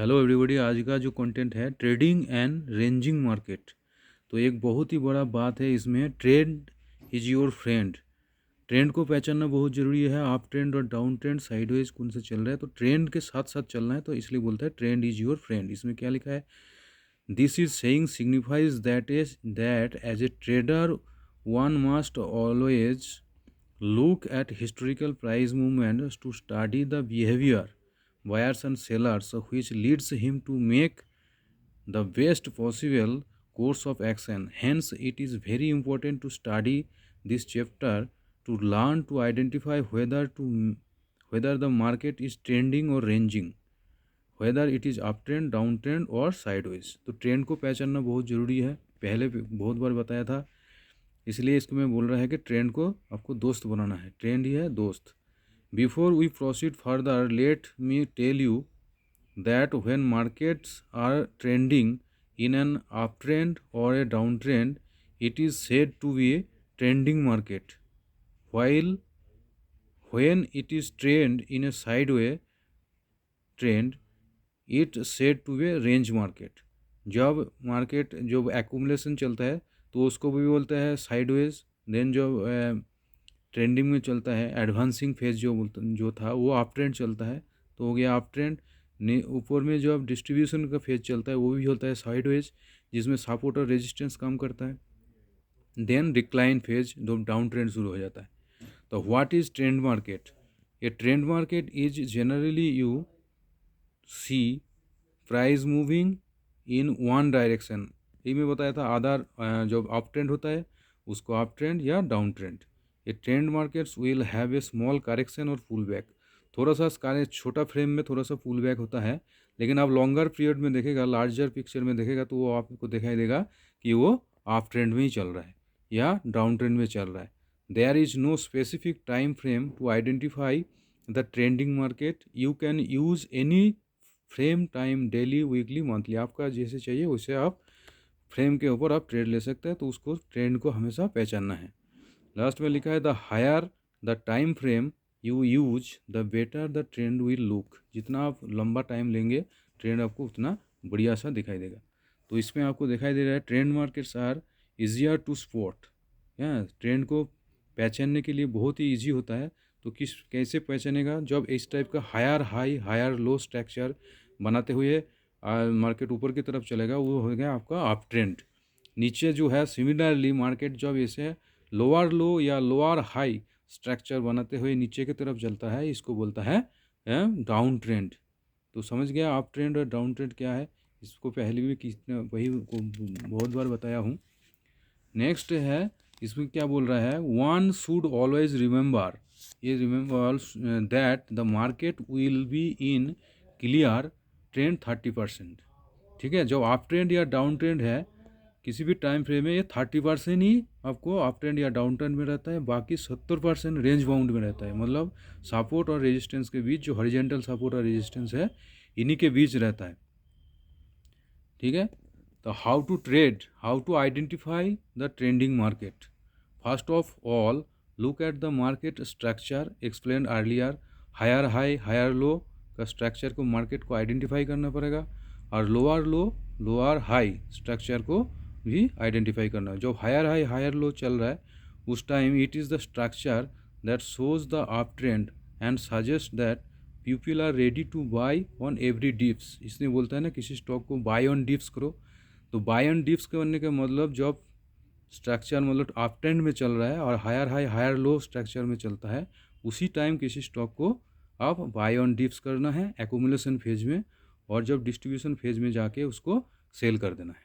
Hello everybody. आज का जो कंटेंट है ट्रेडिंग एंड रेंजिंग मार्केट। तो एक बहुत ही बड़ा बात है इसमें, trend is your friend. Trend को पहचानना बहुत ज़रूरी है। अप ट्रेंड और डाउन ट्रेंड साइडवेज कौन से चल रहा है, तो ट्रेंड के साथ साथ चलना है, तो इसलिए बोलता है ट्रेंड इज योर फ्रेंड। इसमें क्या लिखा है, this is saying signifies that as a trader one must always look at historical price movements to study the behavior buyers and sellers, which leads him to make the best possible course of action. Hence, it is very important to study this chapter to learn to identify whether the market is trending or ranging, whether it is uptrend, downtrend or sideways. तो trend को पहचानना बहुत ज़रूरी है, पहले भी बहुत बार बताया था, इसलिए इसको मैं बोल रहा है कि ट्रेंड को आपको दोस्त बनाना है। ट्रेंड ही है दोस्त। Before we proceed further, let me tell you that when markets are trending in an up trend और a down trend, it is said to be a trending market, while when it is trend in a sideway trend, it said to be a range market. जब market जो accumulation चलता है तो उसको भी बोलते हैं साइडवेज। देन जो ट्रेंडिंग में चलता है, एडवांसिंग फेज जो था वो अप ट्रेंड चलता है, तो हो गया अप ट्रेंड। ऊपर में जो अब डिस्ट्रीब्यूशन का फेज चलता है वो भी होता है साइडवेज, जिसमें सपोर्ट और रेजिस्टेंस काम करता है। देन डिक्लाइन फेज, जो डाउन ट्रेंड शुरू हो जाता है। तो what is trend market? A trend market is generally you see price moving in one direction. ये मैं बताया था, आधार जो अप ट्रेंड होता है उसको अप ट्रेंड या down trend. A trend markets will have a small correction और पुल बैक। थोड़ा सा छोटा फ्रेम में थोड़ा सा पुल बैक होता है, लेकिन आप लॉन्गर पीरियड में देखेगा, लार्जर पिक्चर में देखेगा तो वो आपको दिखाई देगा कि वो अप ट्रेंड में ही चल रहा है या डाउन ट्रेंड में चल रहा है। There is no specific time frame to identify the trending market. You can use any frame time, daily, weekly, monthly, आपका जैसे चाहिए वैसे आप फ्रेम के ऊपर आप ट्रेड ले सकते हैं। तो उसको ट्रेंड को हमेशा पहचानना है। लास्ट में लिखा है the higher the time frame you use the better the trend will look. जितना आप लंबा टाइम लेंगे ट्रेंड आपको उतना बढ़िया सा दिखाई देगा। तो इसमें आपको दिखाई दे रहा है trend markets are easier to spot. Trend को पहचानने के लिए बहुत ही ईजी होता है। तो कैसे पहचानेगा? जब इस टाइप का higher high higher low structure बनाते हुए मार्केट ऊपर की तरफ चलेगा, वो हो गया आपका अप ट्रेंड। नीचे जो है सिमिलरली मार्केट जब ऐसे लोअर लो या लोअर हाई स्ट्रक्चर बनाते हुए नीचे की तरफ चलता है, इसको बोलता है डाउन ट्रेंड। तो समझ गया अप ट्रेंड और डाउन ट्रेंड क्या है? इसको पहले भी वही को बहुत बार बताया हूँ। नेक्स्ट है, इसमें क्या बोल रहा है, वन शुड ऑलवेज रिमेंबर, ये remember that the market will be in clear trend 30%। ठीक है, जो अप ट्रेंड या डाउन ट्रेंड है किसी भी टाइम फ्रेम में, ये 30% ही आपको अप ट्रेंड या डाउन ट्रेंड में रहता है, बाकी 70% रेंज बाउंड में रहता है। मतलब सपोर्ट और रेजिस्टेंस के बीच, जो हॉरिजॉन्टल सपोर्ट और रेजिस्टेंस है इन्हीं के बीच रहता है। ठीक है, तो how to trade, how to identify the trending market. First of all look at the market structure explain earlier. Higher high higher low का स्ट्रक्चर को मार्केट को आइडेंटिफाई करना पड़ेगा, और lower low lower high structure को भी identify करना है। जब हायर हाई हायर लो चल रहा है उस time it is the structure that shows the up trend and suggest that people are ready to buy on every dips. इसलिए बोलता है ना, किसी स्टॉक को बाई ऑन डिप्स करो। तो बाई ऑन डिप्स करने का मतलब जब स्ट्रक्चर मतलब अप ट्रेंड में चल रहा है और higher high higher low structure में चलता है, उसी टाइम किसी स्टॉक को आप बाई ऑन डिप्स करना है एक्यूमुलेशन फेज में, और जब डिस्ट्रीब्यूशन फेज में जाके उसको सेल कर देना है।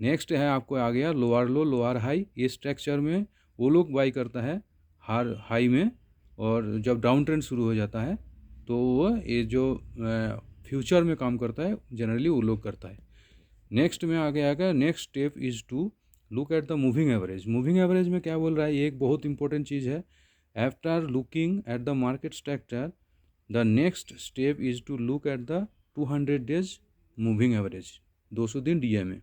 नेक्स्ट है आपको आ गया लोअर लो लोअर हाई। ये स्ट्रक्चर में वो लोग बाई करता है हर हाई में, और जब डाउन ट्रेंड शुरू हो जाता है तो वो ये जो फ्यूचर में काम करता है जनरली वो लोग करता है। नेक्स्ट में आगे आएगा, next step is to look at the moving average. Moving average में क्या बोल रहा है, ये एक बहुत इंपॉर्टेंट चीज़ है। After looking at the market structure, the next step is to look at the 200 days moving average, 200 दिन DMA।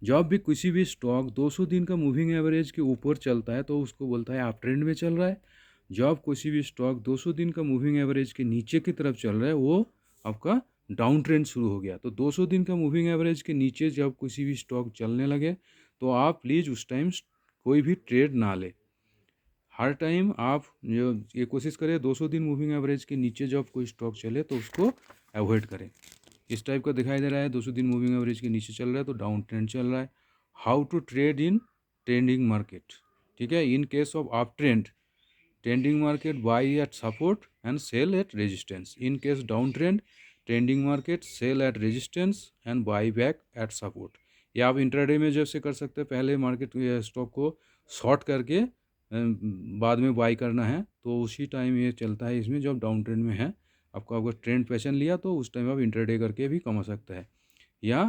जब भी किसी भी स्टॉक 200 दिन का मूविंग एवरेज के ऊपर चलता है तो उसको बोलता है अप ट्रेंड में चल रहा है। जब किसी भी स्टॉक 200 दिन का मूविंग एवरेज के नीचे की तरफ चल रहा है वो आपका डाउन ट्रेंड शुरू हो गया, तो 200 दिन का मूविंग एवरेज के नीचे जब किसी भी स्टॉक चलने लगे तो आप प्लीज़ उस टाइम कोई भी ट्रेड ना ले। हर टाइम आप जो ये कोशिश करें 200 दिन मूविंग एवरेज के नीचे जब कोई स्टॉक चले तो उसको अवॉइड करें। इस टाइप का दिखाई दे रहा है, 200 दिन मूविंग एवरेज के नीचे चल रहा है तो डाउन ट्रेंड चल रहा है। How to trade in trending market, ठीक है। In case of up trend, trending market buy at support and sell at resistance. In case down trend, trending market sell at resistance and buy back at support. ये आप intraday में जैसे कर सकते हैं, पहले मार्केट स्टॉक को short करके बाद में बाई करना है, तो उसी टाइम ये चलता है इसमें जब डाउन ट्रेंड में है। आपको अगर ट्रेंड पहचान लिया तो उस टाइम आप इंट्राडे करके भी कमा सकते हैं, या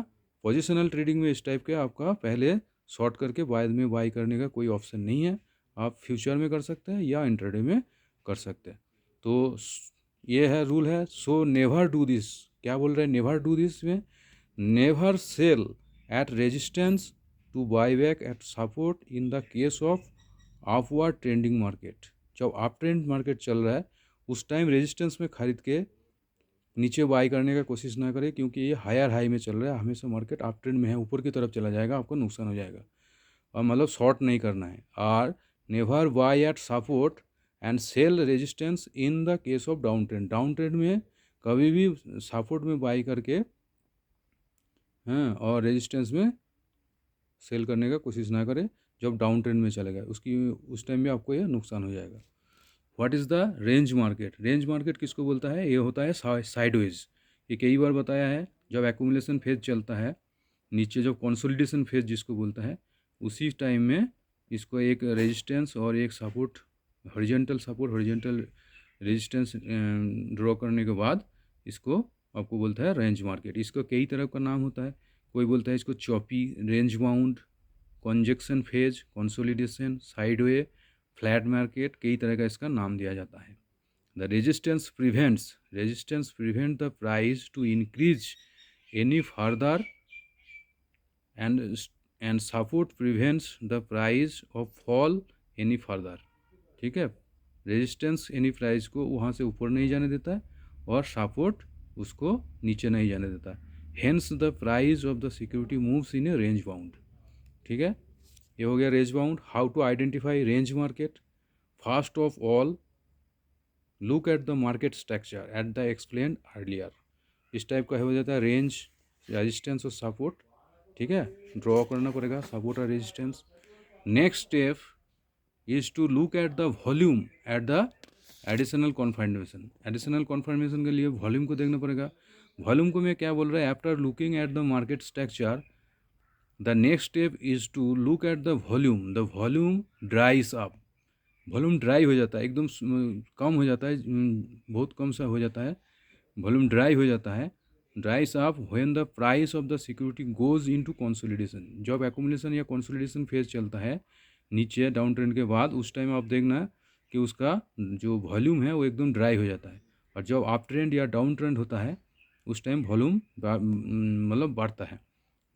पोजिशनल ट्रेडिंग में इस टाइप के आपका पहले शॉर्ट करके बाद में बाई करने का कोई ऑप्शन नहीं है। आप फ्यूचर में कर सकते हैं या इंट्राडे में कर सकते हैं। तो ये है रूल है। सो नेवर डू दिस, क्या बोल रहे हैं नेवर डू दिस में, never sell at resistance to buy back at support in the case of upward trending market. जब अप ट्रेंड मार्केट चल रहा है उस टाइम रेजिस्टेंस में खरीद के नीचे बाई करने का कोशिश ना करें, क्योंकि ये हायर हाई में चल रहा है। हमेशा मार्केट अप ट्रेंड में है, ऊपर की तरफ चला जाएगा, आपको नुकसान हो जाएगा। और मतलब शॉर्ट नहीं करना है। और never buy at support and sell resistance in the case of down trend. Down trend में कभी भी सपोर्ट में बाई करके हाँ और रेजिस्टेंस में सेल करने का कोशिश ना करें जब डाउन ट्रेंड में चलेगा, उस टाइम में आपको यह नुकसान हो जाएगा। What is the range market? Range market किसको बोलता है? ये होता है साइडवेज। ये कई बार बताया है, जब एक्यूमुलेशन फेज चलता है नीचे, जब कंसोलिडेशन फेज जिसको बोलता है, उसी टाइम में इसको एक रेजिस्टेंस और एक support, horizontal support horizontal resistance draw करने के बाद इसको आपको बोलता है रेंज मार्केट। इसका कई तरह का नाम होता है। कोई बोलता है इसको choppy, range bound, congestion phase, consolidation, sideway, flat market, कई तरह का इसका नाम दिया जाता है। The resistance prevent the price to increase any further and support prevents the price of fall any further. ठीक है, रेजिस्टेंस एनी प्राइस को वहाँ से ऊपर नहीं जाने देता है और सपोर्ट उसको नीचे नहीं जाने देता है। Hence the price of the security moves in a range bound. ठीक है, ये हो गया range bound. How to identify range market? First of all look at the market structure at the explain earlier. इस टाइप का हो जाता है रेंज, रेजिस्टेंस और सपोर्ट। ठीक है, ड्रॉ करना पड़ेगा सपोर्ट और resistance. Next step is to look at the volume at the additional confirmation. Additional confirmation के लिए वॉल्यूम को देखना पड़ेगा। वॉल्यूम को मैं क्या बोल रहा है? After looking at the market structure the next step is to look at the volume. The volume dries up. Volume dry हो जाता है, एकदम कम हो जाता है, बहुत कम सा हो जाता है, वॉल्यूम ड्राई हो जाता है। ड्राइज up when the price of the security goes into consolidation. जब एक्यूमुलेशन या कंसोलिडेशन फेज चलता है नीचे डाउन ट्रेंड के बाद, उस टाइम आप देखना कि उसका जो वॉल्यूम है वो एकदम ड्राई हो जाता है। और जब अप ट्रेंड या डाउन ट्रेंड होता है उस टाइम वॉल्यूम मतलब बढ़ता है।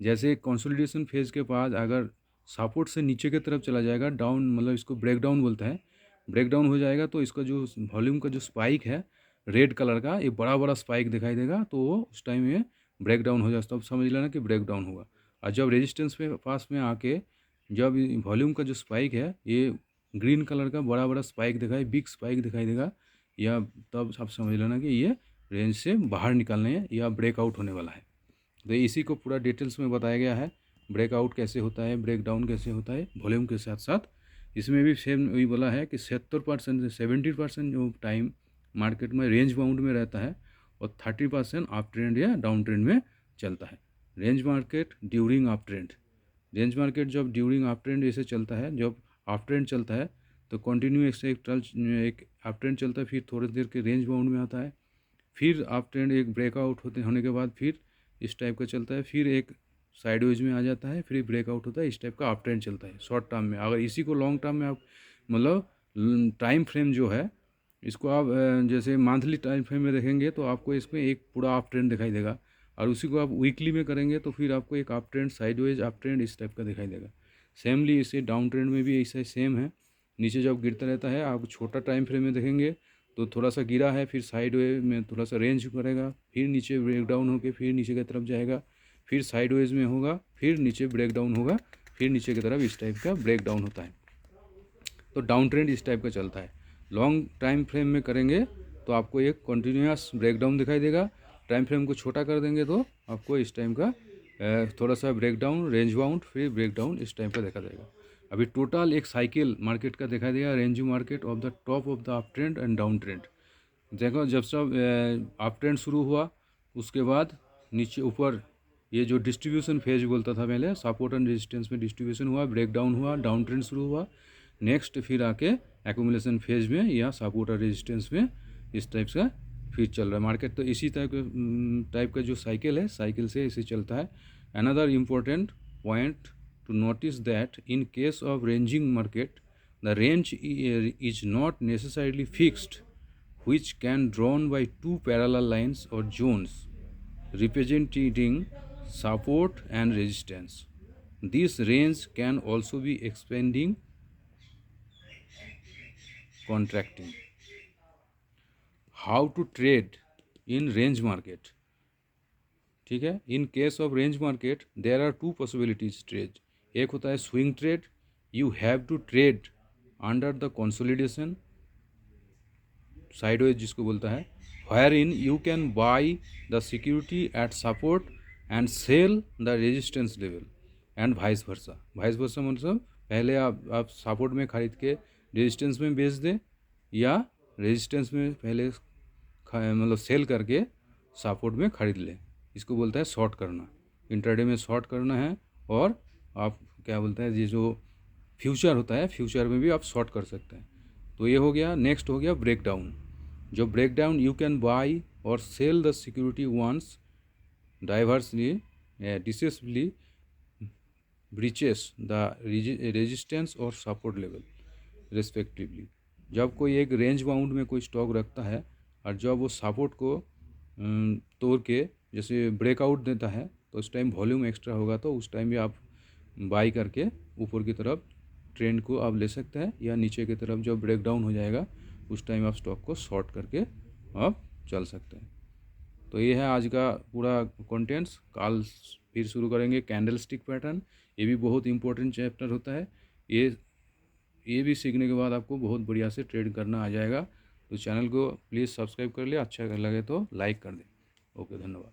जैसे कंसोलिडेशन फेज के बाद अगर सपोर्ट से नीचे की तरफ चला जाएगा, डाउन मतलब इसको ब्रेक डाउन बोलते हैं, ब्रेक डाउन हो जाएगा तो इसका जो वॉल्यूम का जो स्पाइक है रेड कलर का, ये बड़ा बड़ा स्पाइक दिखाई देगा, तो वो उस टाइम ये ब्रेक डाउन हो जाता है, तब समझ लेना कि ब्रेक डाउन होगा। और जब रेजिस्टेंस पे पास में आके जब वॉल्यूम का जो स्पाइक है ये ग्रीन कलर का बड़ा बड़ा स्पाइक दिखाई, बिग स्पाइक दिखाई देगा, या तब आप समझ लेना कि ये रेंज से बाहर निकलने या ब्रेकआउट होने वाला है। तो इसी को पूरा डिटेल्स में बताया गया है, ब्रेकआउट कैसे होता है, ब्रेक डाउन कैसे होता है, वॉल्यूम के साथ साथ। इसमें भी सेम वही बोला है कि 70% से 70% जो टाइम मार्केट में रेंज बाउंड में रहता है और 30% अप ट्रेंड या डाउन ट्रेंड में चलता है। Range market during up trend. Range market जब ड्यूरिंग अप ट्रेंड ऐसे चलता है, जब अप ट्रेंड चलता है तो कंटिन्यू ऐसे एक अप ट्रेंड चलता है, फिर थोड़ी देर के रेंज बाउंड में आता है, फिर अप ट्रेंड एक ब्रेकआउट होने के बाद फिर इस टाइप का चलता है, फिर एक साइडवेज में आ जाता है, फिर ब्रेकआउट होता है, इस टाइप का अप ट्रेंड चलता है शॉर्ट टर्म में। अगर इसी को लॉन्ग टर्म में आप मतलब टाइम फ्रेम जो है इसको आप जैसे मंथली टाइम फ्रेम में देखेंगे तो आपको इसमें एक पूरा अप ट्रेंड दिखाई देगा, और उसी को आप वीकली में करेंगे तो फिर आपको एक up trend, sideways up trend इस टाइप का दिखाई देगा। सेमली इसे डाउन ट्रेंड में भी ऐसा सेम है, नीचे जब गिरता रहता है आप छोटा टाइम फ्रेम में देखेंगे तो थोड़ा सा गिरा है, फिर साइड वे में थोड़ा सा रेंज करेगा, फिर नीचे ब्रेक डाउन होकर फिर नीचे की तरफ जाएगा, फिर साइड वेज में होगा, फिर नीचे ब्रेक डाउन होगा, फिर नीचे की तरफ इस टाइप का ब्रेक डाउन होता है। तो डाउन ट्रेंड इस टाइप का चलता है। लॉन्ग टाइम फ्रेम में करेंगे तो आपको एक कंटिन्यूस ब्रेक डाउन दिखाई देगा। टाइम फ्रेम को छोटा कर देंगे तो आपको इस टाइम का थोड़ा सा ब्रेक डाउन, रेंज बाउंड, फिर ब्रेक डाउन इस टाइप का देखा देगा। अभी टोटल एक साइकिल मार्केट का दिखाई देगा, ranging market of the top of the up trend and down trend. देखो जब सब अप ट्रेंड शुरू हुआ उसके बाद नीचे ऊपर ये जो डिस्ट्रीब्यूशन फेज बोलता था पहले, सपोर्ट एंड रेजिस्टेंस में डिस्ट्रीब्यूशन हुआ, ब्रेक डाउन हुआ, डाउन ट्रेंड शुरू हुआ, नेक्स्ट फिर आके एक्यूमुलेशन फेज में या सपोर्ट और रेजिस्टेंस में इस टाइप का फिर चल रहा है मार्केट। तो इसी टाइप का जो साइकिल है, साइकिल से इसे चलता है। Another important point two notice that in case of ranging market the range is not necessarily fixed which can drawn by two parallel lines or zones representing support and resistance. This range can also be expanding, contracting. How to trade in range market? ठीक है, in case of range market there are two possibilities trade. एक होता है swing trade, you have to trade under the consolidation sideways जिसको बोलता है, wherein you can buy the security at support and sell the resistance level and vice versa. Vice versa मतलब पहले आप support में खरीद के रेजिस्टेंस में बेच दें, या रेजिस्टेंस में पहले मतलब सेल करके सपोर्ट में खरीद लें। इसको बोलता है शॉर्ट करना। इंट्राडे में शॉर्ट करना है, और आप क्या बोलते हैं, ये जो फ्यूचर होता है, फ्यूचर में भी आप शॉर्ट कर सकते हैं। तो ये हो गया। नेक्स्ट हो गया ब्रेक डाउन। जो break down you can buy और sell the security once diversely decisively breaches the resistance और सपोर्ट लेवल रेस्पेक्टिवली। जब कोई एक रेंज बाउंड में कोई स्टॉक रखता है और जब वो सपोर्ट को तोड़ के जैसे ब्रेकआउट देता है, तो उस टाइम वॉल्यूम एक्स्ट्रा होगा, तो उस टाइम भी आप बाई करके ऊपर की तरफ ट्रेंड को आप ले सकते हैं, या नीचे की तरफ जब ब्रेक डाउन हो जाएगा उस टाइम आप स्टॉक को शॉर्ट करके आप चल सकते हैं। तो ये है आज का पूरा कंटेंट्स। कल फिर शुरू करेंगे कैंडल स्टिक पैटर्न। ये भी बहुत इंपॉर्टेंट चैप्टर होता है। ये भी सीखने के बाद आपको बहुत बढ़िया से ट्रेड करना आ जाएगा। तो चैनल को प्लीज़ सब्सक्राइब कर ले, अच्छा लगे तो लाइक कर दें। ओके, धन्यवाद।